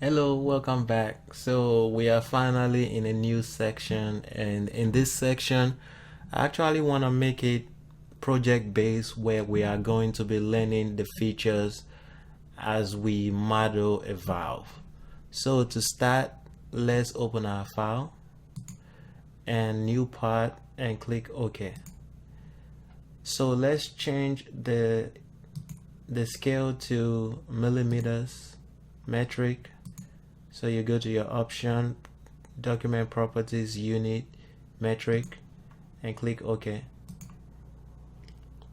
Hello, welcome back. So we are finally in a new section, and in this section I actually want to make it project based, where we are going to be learning the features as we model a valve. So to start, let's open our file and new part and click OK. So let's change the scale to millimeters, metric. So you go to your option, document properties, unit, metric, and click OK.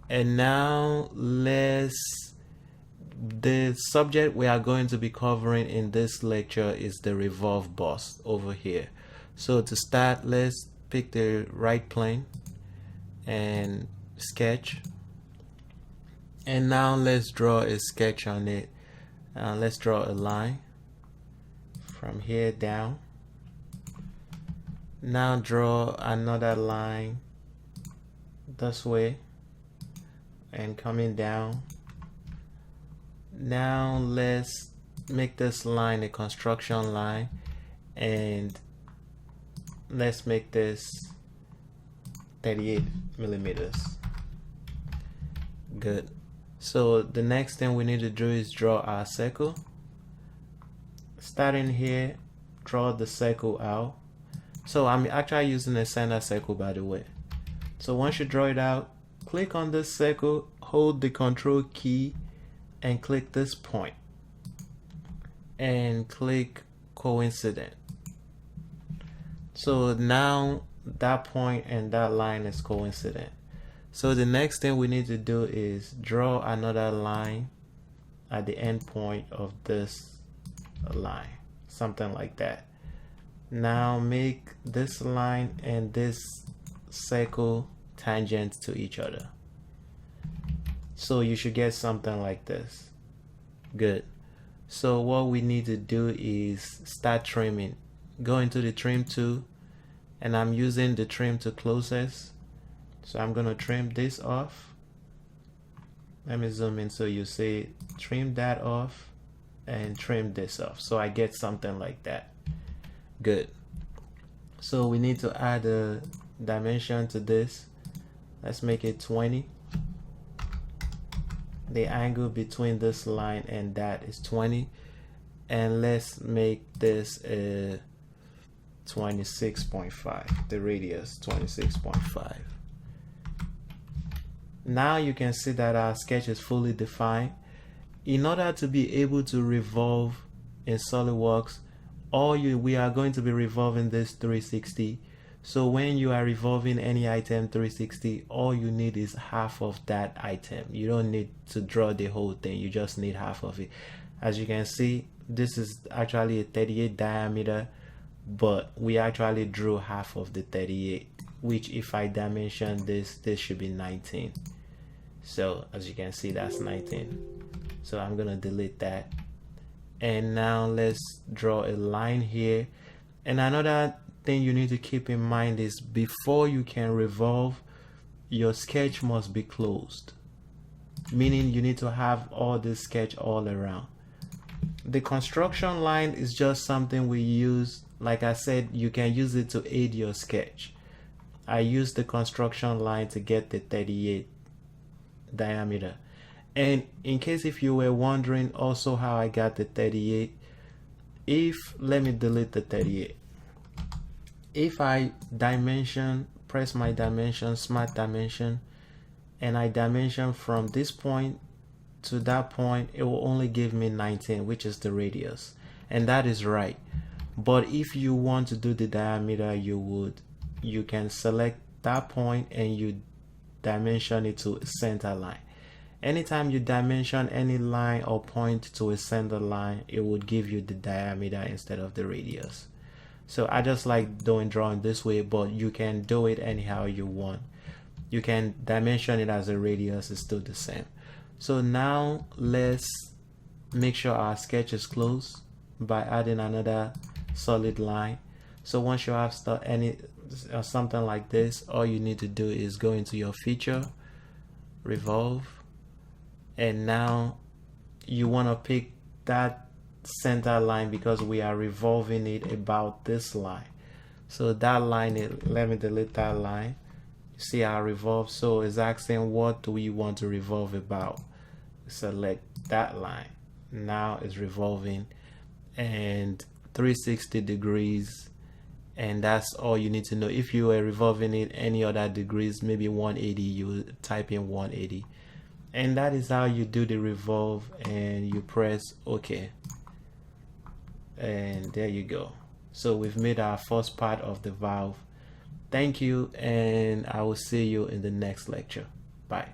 And now the subject we are going to be covering in this lecture is the revolve boss over here. So to start, let's pick the right plane and sketch. And now let's draw a sketch on it. Let's draw a line from here down. Now draw another line this way and coming down. Now let's make this line a construction line, and let's make this 38 millimeters. Good. So the next thing we need to do is draw our circle. Starting here, draw the circle out. So I'm actually using a center circle, by the way. So once you draw it out, click on this circle, hold the control key and click this point and click coincident. So now that point and that line is coincident. So the next thing we need to do is draw another line at the end point of this line, something like that. Now make this line and this circle tangent to each other. So you should get something like this. Good. So what we need to do is start trimming. Go into the trim tool, and I'm using the trim to closest. So I'm going to trim this off. Let me zoom in so you see, trim that off and trim this off, so I get something like that. Good. So we need to add a dimension to this. Let's make it 20. The angle between this line and that is 20, and let's make this a 26.5, the radius 26.5. Now you can see that our sketch is fully defined. In order to be able to revolve in SolidWorks, we are going to be revolving this 360. So when you are revolving any item 360, all you need is half of that item. You don't need to draw the whole thing, you just need half of it. As you can see, this is actually a 38 diameter, but we actually drew half of the 38, which if I dimension this should be 19. So as you can see, that's 19. So I'm gonna delete that. And now let's draw a line here. And another thing you need to keep in mind is, before you can revolve, your sketch must be closed, meaning you need to have all this sketch all around. The construction line is just something we use. Like I said, you can use it to aid your sketch. I use the construction line to get the 38 diameter. And in case if you were wondering also how I got the 38, let me delete the 38. If I press my dimension, smart dimension, and I dimension from this point to that point, it will only give me 19, which is the radius. And that is right. But if you want to do the diameter, you can select that point and you dimension it to a center line. Anytime you dimension any line or point to a center line, it would give you the diameter instead of the radius. So I just like drawing this way, but you can do it anyhow you want. You can dimension it as a radius, it's still the same. So now let's make sure our sketch is closed by adding another solid line. So once you have something like this, all you need to do is go into your feature, revolve, and now you want to pick that center line because we are revolving it about this line. So that line, let me delete that line. You see how I revolve? So it's asking what do we want to revolve about. Select that line. Now it's revolving and 360 degrees, and that's all you need to know. If you were revolving it any other degrees, maybe 180, you type in 180, and that is how you do the revolve, and you press OK, and there you go. So we've made our first part of the valve. Thank you, and I will see you in the next lecture. Bye.